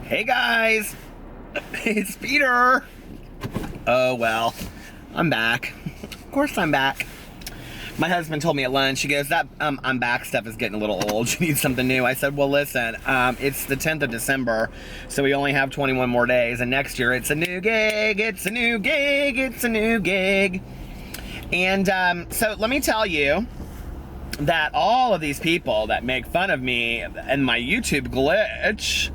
Hey guys, it's Peter. Oh well, I'm back. Of course I'm back. My husband told me at lunch, he goes, that I'm back stuff is getting a little old. You need something new. I said, well listen, it's the 10th of December, so we only have 21 more days, and next year it's a new gig, it's a new gig, it's a new gig. And so let me tell you that all of these people that make fun of me and my YouTube glitch,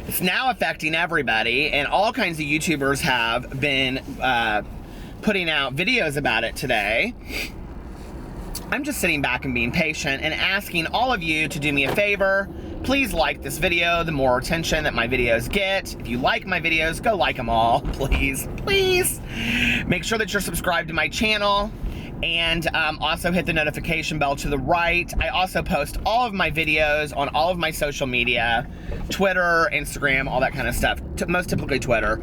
it's now affecting everybody, and all kinds of YouTubers have been putting out videos about it today. I'm just sitting back and being patient and asking all of you to do me a favor. Please like this video. The more attention that my videos get, if you like my videos, go like them all, please, please. Make sure that you're subscribed to my channel. And also hit the notification bell to the right. I also post all of my videos on all of my social media, Twitter, Instagram, all that kind of stuff. Most typically Twitter.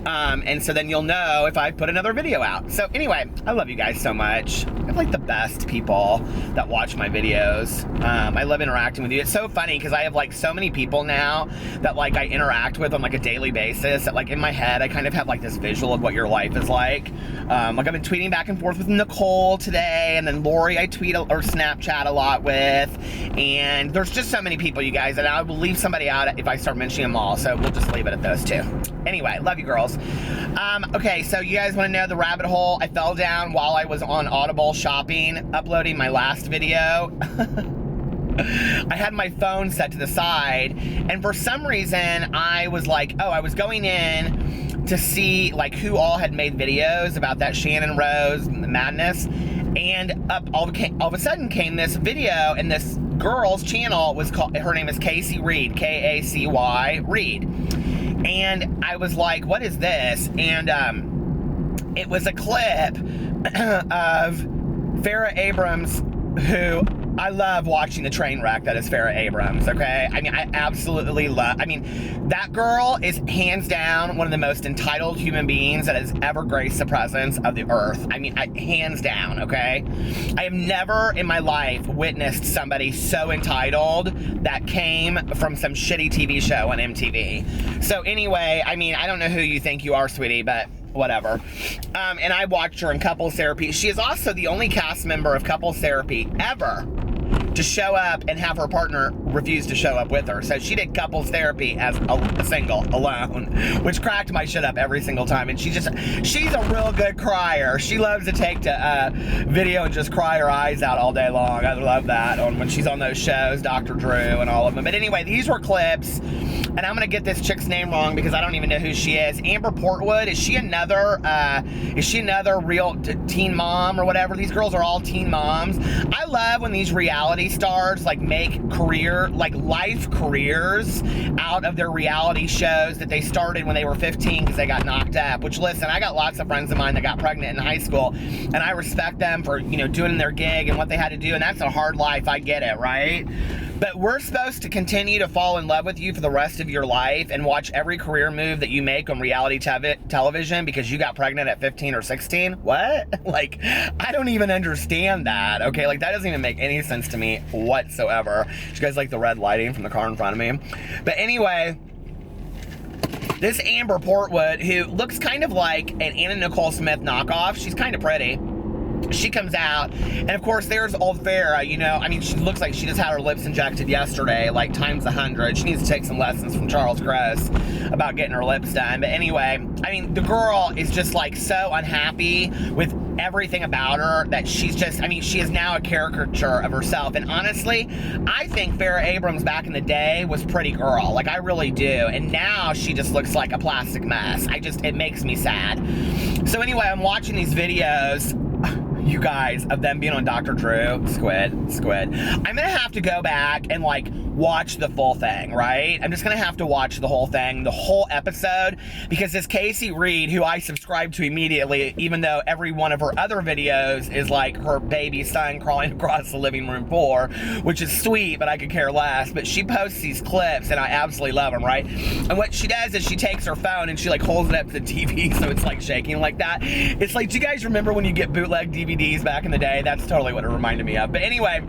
And so then you'll know if I put another video out. So anyway, I love you guys so much. I have like the best people that watch my videos. I love interacting with you. It's so funny because I have like so many people now that like I interact with on like a daily basis. That like in my head, I kind of have like this visual of what your life is like. Like I've been tweeting back and forth with Nicole today, and then Lori I tweet or Snapchat a lot with, and there's just so many people, you guys, and I will leave somebody out if I start mentioning them all, so we'll just leave it at those two. Anyway, love you girls. Okay, so you guys want to know the rabbit hole I fell down while I was on Audible shopping, uploading my last video? I had my phone set to the side, and for some reason I was like, oh, I was going in to see like who all had made videos about that Shannon Rose madness, and up all of a sudden came this video, and this girl's channel was called, her name is Casey Reed, K-A-C-Y Reed, and I was like, what is this? And it was a clip of Farrah Abrams, who I love watching the train wreck that is Farrah Abrams, okay? I mean, I absolutely love, I mean, that girl is hands down one of the most entitled human beings that has ever graced the presence of the earth. I mean, hands down, okay? I have never in my life witnessed somebody so entitled that came from some shitty TV show on MTV. So anyway, I mean, I don't know who you think you are, sweetie, but whatever. And I watched her in Couples Therapy. She is also the only cast member of Couples Therapy ever to show up and have her partner refuse to show up with her. So she did Couples Therapy as a single, alone, which cracked my shit up every single time. And she's a real good crier. She loves to take to video and just cry her eyes out all day long. I love that when she's on those shows, Dr. Drew and all of them. But anyway, these were clips, and I'm gonna get this chick's name wrong because I don't even know who she is. Amber Portwood, is she another real teen mom or whatever? These girls are all teen moms. I love when these reality stars like make life careers out of their reality shows that they started when they were 15 because they got knocked up. Which, listen, I got lots of friends of mine that got pregnant in high school, and I respect them for, you know, doing their gig and what they had to do, and that's a hard life. I get it, right? But we're supposed to continue to fall in love with you for the rest of your life and watch every career move that you make on reality television because you got pregnant at 15 or 16? What? Like, I don't even understand that, okay? Like, that doesn't even make any sense to me whatsoever. You guys like the red lighting from the car in front of me? But anyway, this Amber Portwood, who looks kind of like an Anna Nicole Smith knockoff, she's kind of pretty. She comes out, and of course there's old Farrah, you know, I mean, she looks like she just had her lips injected yesterday, like times 100. She needs to take some lessons from Charles Gross about getting her lips done. But anyway, I mean, the girl is just like so unhappy with everything about her that she's just, I mean, she is now a caricature of herself. And honestly, I think Farrah Abrams back in the day was pretty girl, like I really do. And now she just looks like a plastic mess. It makes me sad. So anyway, I'm watching these videos, you guys, of them being on Dr. Drew, squid. I'm gonna have to go back and like watch the full thing, right? I'm just gonna have to watch the whole thing, the whole episode, because this Casey Reed, who I subscribe to immediately, even though every one of her other videos is like her baby son crawling across the living room floor, which is sweet, but I could care less. But she posts these clips and I absolutely love them, right? And what she does is she takes her phone and she like holds it up to the TV so it's like shaking like that. It's like, do you guys remember when you get bootleg DVDs back in the day? That's totally what it reminded me of. But anyway,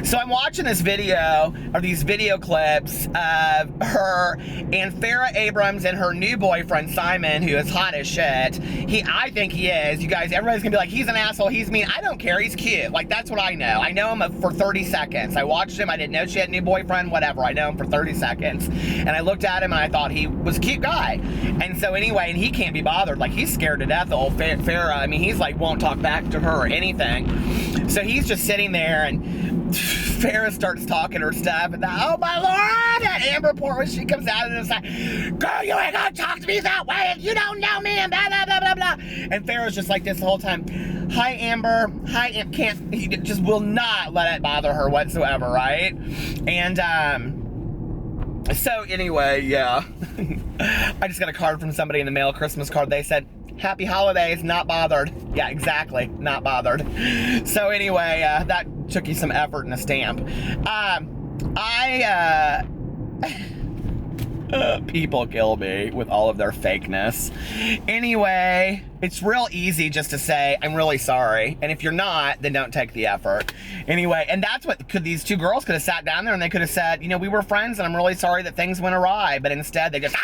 So I'm watching this video, or these video clips of her and Farrah Abrams and her new boyfriend, Simon, who is hot as shit. I think he is. You guys, everybody's gonna be like, he's an asshole, he's mean. I don't care, he's cute. Like, that's what I know. I know him for 30 seconds. I watched him, I didn't know she had a new boyfriend, whatever. I know him for 30 seconds. And I looked at him and I thought he was a cute guy. And so anyway, and he can't be bothered. Like, he's scared to death, the old Farrah. I mean, he's like, won't talk back to her or anything. So he's just sitting there, and Farrah starts talking her stuff, and oh my lord, that Amber report when she comes out and it's like, girl, you ain't gonna talk to me that way if you don't know me, and blah, blah, blah, blah, blah. And Farrah's just like this the whole time. Hi, Amber. Hi, he just will not let it bother her whatsoever, right? And, so anyway, yeah. I just got a card from somebody in the mail, a Christmas card. They said, happy holidays, not bothered. Yeah, exactly, not bothered. So anyway, that took you some effort and a stamp. People kill me with all of their fakeness. Anyway, it's real easy just to say, I'm really sorry. And if you're not, then don't take the effort. Anyway, and that's what these two girls could have sat down there and they could have said, you know, we were friends and I'm really sorry that things went awry. But instead they just,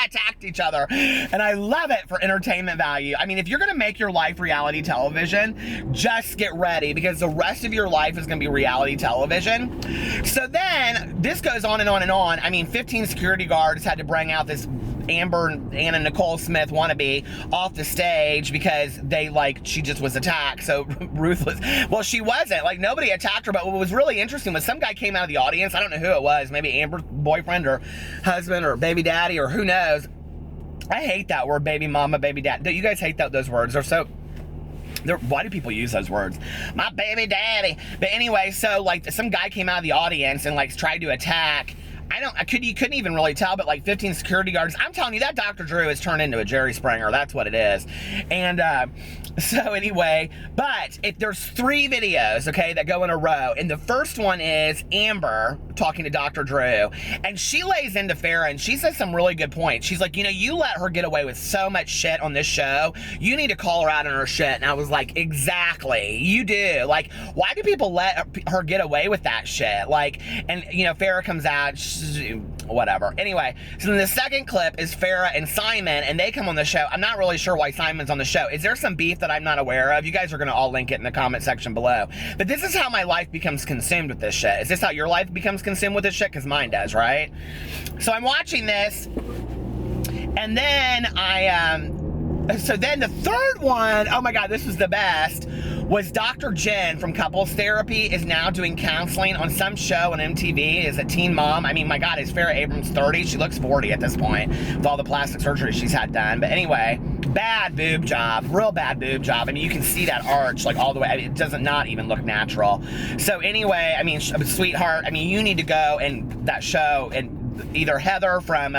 attacked each other. And I love it for entertainment value. I mean, if you're going to make your life reality television, just get ready, because the rest of your life is going to be reality television. So then this goes on and on and on. I mean, 15 security guards had to bring out this Anna Nicole Smith wannabe off the stage because she just was attacked. So ruthless. Well, she wasn't. Like, nobody attacked her, but what was really interesting was some guy came out of the audience. I don't know who it was. Maybe Amber's boyfriend or husband or baby daddy or who knows. I hate that word, baby mama, baby dad. Do you guys hate those words? Why do people use those words? My baby daddy. But anyway, so some guy came out of the audience and tried to attack. You couldn't even really tell, but 15 security guards. I'm telling you, that Dr. Drew has turned into a Jerry Springer. That's what it is. And so anyway, but there's 3 videos, okay, that go in a row. And the first one is Amber talking to Dr. Drew. And she lays into Farrah and she says some really good points. She's like, you know, you let her get away with so much shit on this show. You need to call her out on her shit. And I was like, exactly, you do. Why do people let her get away with that shit? And you know, Farrah comes out, whatever. Anyway, so then the second clip is Farrah and Simon, and they come on the show. I'm not really sure why Simon's on the show. Is there some beef that I'm not aware of? You guys are going to all link it in the comment section below. But this is how my life becomes consumed with this shit. Is this how your life becomes consumed with this shit? Because mine does, right? So I'm watching this, and then so then the third one, oh my God, this was the best, was Dr. Jen from Couples Therapy is now doing counseling on some show on MTV as a teen mom. I mean, my God, is Farrah Abrams 30? She looks 40 at this point with all the plastic surgery she's had done. But anyway, bad boob job, real bad boob job. I mean, you can see that arch all the way. I mean, it does not even look natural. So anyway, I mean, sweetheart, I mean, you need to go and that show, and either Heather from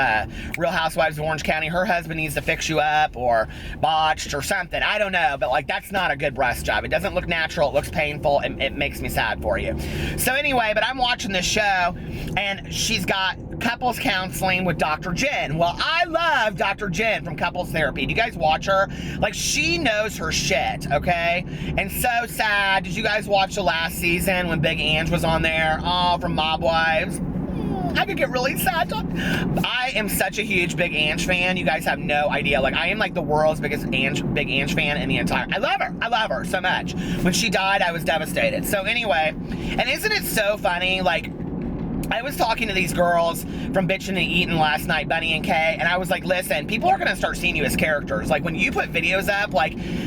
Real Housewives of Orange County, her husband needs to fix you up, or Botched or something. I don't know, but that's not a good breast job. It doesn't look natural. It looks painful, and it makes me sad for you. So anyway, but I'm watching this show, and she's got couples counseling with Dr. Jen. Well, I love Dr. Jen from Couples Therapy. Do you guys watch her? She knows her shit, okay? And so sad. Did you guys watch the last season when Big Ange was on there? Oh, from Mob Wives. I could get really sad. I am such a huge Big Ange fan. You guys have no idea. I am the world's biggest Big Ange fan in the entire. I love her so much. When she died, I was devastated. So anyway, and isn't it so funny? I was talking to these girls from Bitchin' and Eatin' last night, Bunny and Kay, and I was like, listen, people are going to start seeing you as characters. When you put videos up,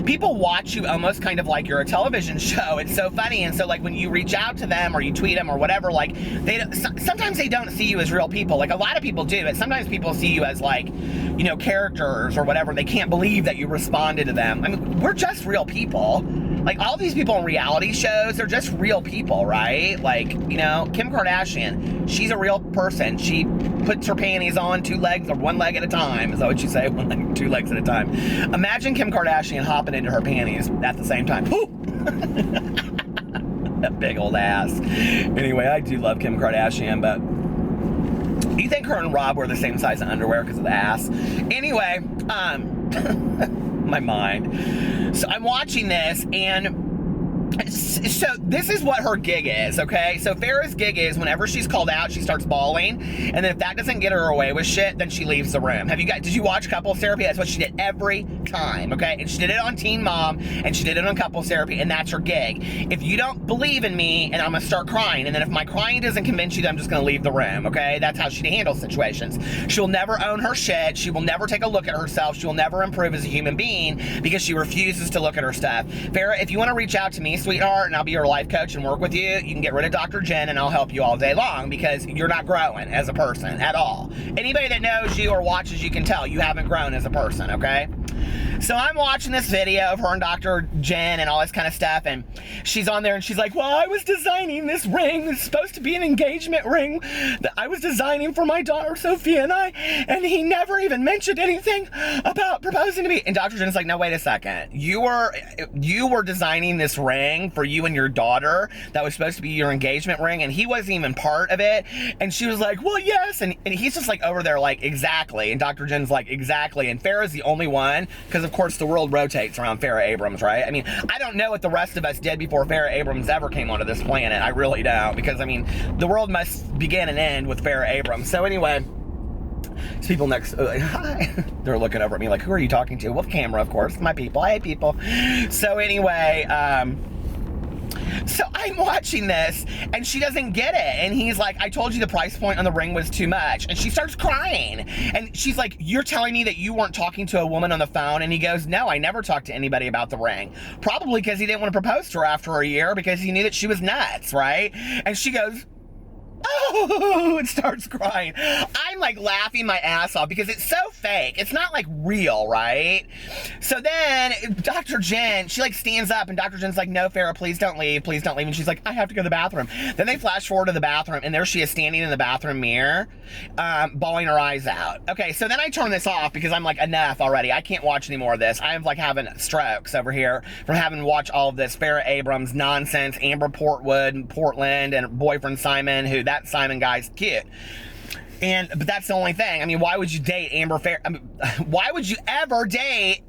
people watch you almost kind of like you're a television show. It's so funny. And so, when you reach out to them or you tweet them or whatever, sometimes they don't see you as real people. A lot of people do, but sometimes people see you as, you know, characters or whatever. They can't believe that you responded to them. I mean, we're just real people. All these people in reality shows, they're just real people, right? You know, Kim Kardashian, she's a real person. She puts her panties on 2 legs, or 1 leg at a time. Is that what you say? 1 leg, 2 legs at a time. Imagine Kim Kardashian hopping into her panties at the same time. Woo! That big old ass. Anyway, I do love Kim Kardashian, but do you think her and Rob wear the same size of underwear because of the ass? Anyway, my mind. So I'm watching this, and So this is what her gig is, okay? So Farrah's gig is whenever she's called out, she starts bawling, and then if that doesn't get her away with shit, then she leaves the room. Did you watch Couples Therapy? That's what she did every time, okay? And she did it on Teen Mom, and she did it on Couples Therapy, and that's her gig. If you don't believe in me, and I'm gonna start crying, and then if my crying doesn't convince you, then I'm just gonna leave the room, okay? That's how she handles situations. She'll never own her shit. She will never take a look at herself. She will never improve as a human being because she refuses to look at her stuff. Farrah, if you want to reach out to me, sweetheart, and I'll be your life coach and work with you, you can get rid of Dr. Jen and I'll help you all day long because you're not growing as a person at all. Anybody that knows you or watches you can tell you haven't grown as a person, okay? So I'm watching this video of her and Dr. Jen and all this kind of stuff, and she's on there and she's like, well, I was designing this ring. It's supposed to be an engagement ring that I was designing for my daughter Sophia and he never even mentioned anything about proposing to me. And Dr. Jen's like, no, wait a second. You were designing this ring for you and your daughter that was supposed to be your engagement ring, and he wasn't even part of it. And she was like, well, yes. And he's just like over there like, exactly. And Dr. Jen's like, exactly. And Farrah's the only one, because of course the world rotates around Farrah Abrams, right? I mean, I don't know what the rest of us did before Farrah Abrams ever came onto this planet. I really don't, because I mean, the world must begin and end with Farrah Abrams. So anyway, these people next, hi, they're looking over at me like, who are you talking to? Well, the camera, of course, my people. I hate people. So anyway, so I'm watching this, and she doesn't get it. And he's like, I told you the price point on the ring was too much. And she starts crying. And she's like, you're telling me that you weren't talking to a woman on the phone? And he goes, no, I never talked to anybody about the ring. Probably because he didn't want to propose to her after a year because he knew that she was nuts, right? And she goes, oh, and starts crying. I'm like laughing my ass off because it's so fake. It's not like real, right? So then Dr. Jen, she like stands up and Dr. Jen's like, no, Farrah, please don't leave. Please don't leave. And she's like, I have to go to the bathroom. Then they flash forward to the bathroom and there she is standing in the bathroom mirror, bawling her eyes out. Okay, so then I turn this off because I'm like, enough already. I can't watch any more of this. I'm like having strokes over here from having to watch all of this Farrah Abrams nonsense, Amber Portland, and boyfriend Simon, who that Simon guy's cute. But that's the only thing. I mean, why would you date Amber Fair? I mean, why would you ever date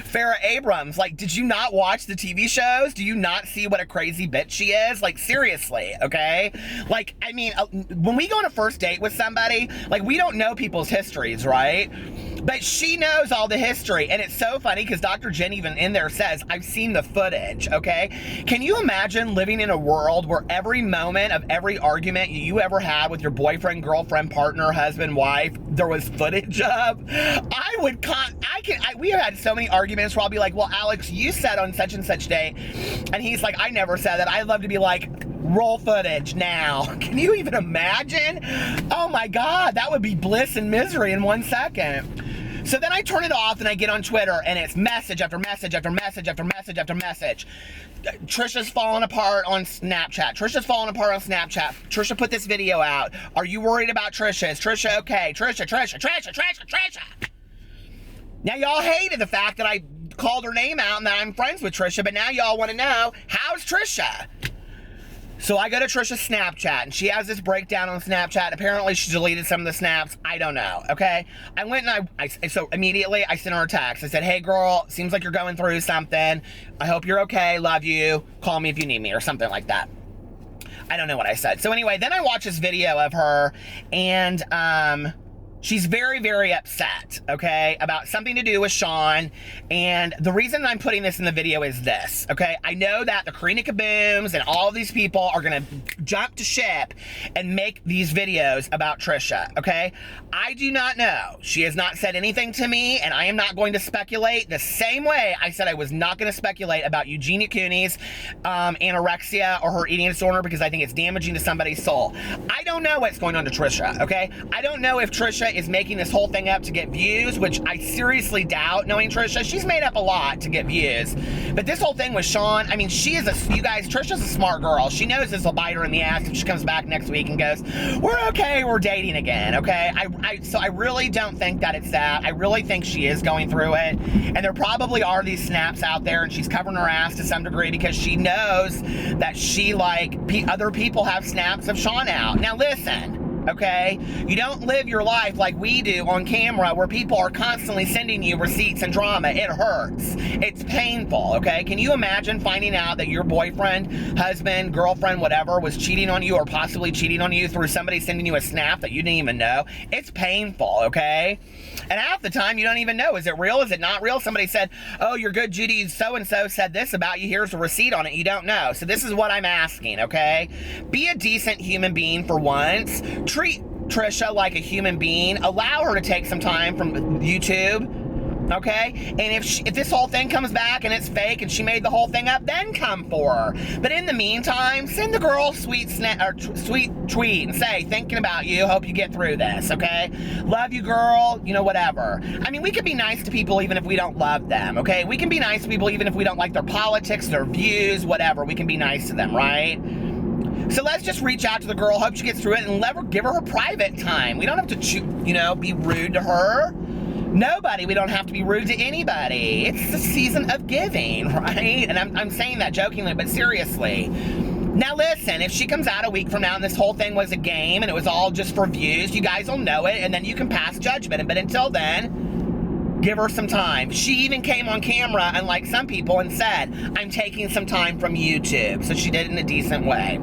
Farrah Abrams? Like, did you not watch the TV shows? Do you not see what a crazy bitch she is? Like, seriously, okay? Like, I mean, when we go on a first date with somebody, like, we don't know people's histories, right? But she knows all the history, and it's so funny because Dr. Jen even in there says, I've seen the footage, okay? Can you imagine living in a world where every moment of every argument you ever had with your boyfriend, girlfriend, partner, husband, wife, there was footage of? We have had so many arguments where I'll be like, well, Alex, you said on such and such day, and he's like, I never said that. I'd love to be like, roll footage now. Can you even imagine? Oh my God, that would be bliss and misery in 1 second. So then I turn it off and I get on Twitter and it's message after message after message after message after message. Trisha's falling apart on Snapchat. Trisha's falling apart on Snapchat. Trisha put this video out. Are you worried about Trisha? Is Trisha okay? Trisha. Now y'all hated the fact that I called her name out and that I'm friends with Trisha, but now y'all want to know, how's Trisha? So I go to Trisha's Snapchat, and she has this breakdown on Snapchat. Apparently, she deleted some of the snaps. I don't know, okay? I went and so immediately, I sent her a text. I said, hey, girl, seems like you're going through something. I hope you're okay. Love you. Call me if you need me, or something like that. I don't know what I said. So anyway, then I watch this video of her, and she's very, very upset, okay, about something to do with Sean. And the reason I'm putting this in the video is this, okay? I know that the Karina Kabooms and all of these people are going to jump to ship and make these videos about Trisha, okay? I do not know. She has not said anything to me, and I am not going to speculate the same way I said I was not going to speculate about Eugenia Cooney's anorexia or her eating disorder because I think it's damaging to somebody's soul. I don't know what's going on to Trisha, okay? I don't know if Trisha is making this whole thing up to get views, which I seriously doubt, knowing Trisha. She's made up a lot to get views. But this whole thing with Sean, I mean, Trisha's a smart girl. She knows this will bite her in the ass if she comes back next week and goes, we're okay, we're dating again, okay? So I really don't think that it's that. I really think she is going through it. And there probably are these snaps out there, and she's covering her ass to some degree because she knows that she, like, other people have snaps of Sean out. Now listen, okay? You don't live your life like we do on camera where people are constantly sending you receipts and drama. It hurts. It's painful, okay? Can you imagine finding out that your boyfriend, husband, girlfriend, whatever, was cheating on you or possibly cheating on you through somebody sending you a snap that you didn't even know? It's painful, okay? And half the time, you don't even know. Is it real? Is it not real? Somebody said, oh, you're good, Judy, so-and-so said this about you. Here's a receipt on it. You don't know. So this is what I'm asking, okay? Be a decent human being for once. Treat Trisha like a human being. Allow her to take some time from YouTube. Okay? And if this whole thing comes back and it's fake and she made the whole thing up, then come for her. But in the meantime, send the girl a sweet tweet and say, thinking about you, hope you get through this, okay? Love you, girl, you know, whatever. I mean, we can be nice to people even if we don't love them, okay? We can be nice to people even if we don't like their politics, their views, whatever. We can be nice to them, right? So let's just reach out to the girl, hope she gets through it, and give her private time. We don't have to, be rude to her. Nobody. We don't have to be rude to anybody. It's the season of giving, right? And I'm saying that jokingly, but seriously. Now listen, if she comes out a week from now and this whole thing was a game and it was all just for views, you guys will know it, and then you can pass judgment. But until then, give her some time. She even came on camera, unlike some people, and said, I'm taking some time from YouTube. So she did it in a decent way.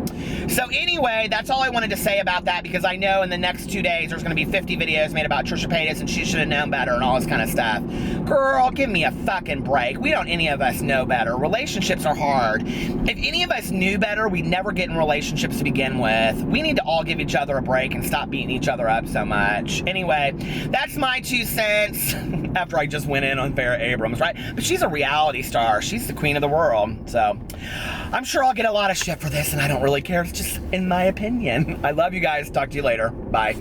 So anyway, that's all I wanted to say about that, because I know in the next 2 days there's going to be 50 videos made about Trisha Paytas and she should have known better and all this kind of stuff. Girl, give me a fucking break. We don't any of us know better. Relationships are hard. If any of us knew better, we'd never get in relationships to begin with. We need to all give each other a break and stop beating each other up so much. Anyway, that's my 2 cents. After I just went in on Farrah Abrams, right? But she's a reality star. She's the queen of the world. So I'm sure I'll get a lot of shit for this, and I don't really care. It's just in my opinion. I love you guys. Talk to you later. Bye.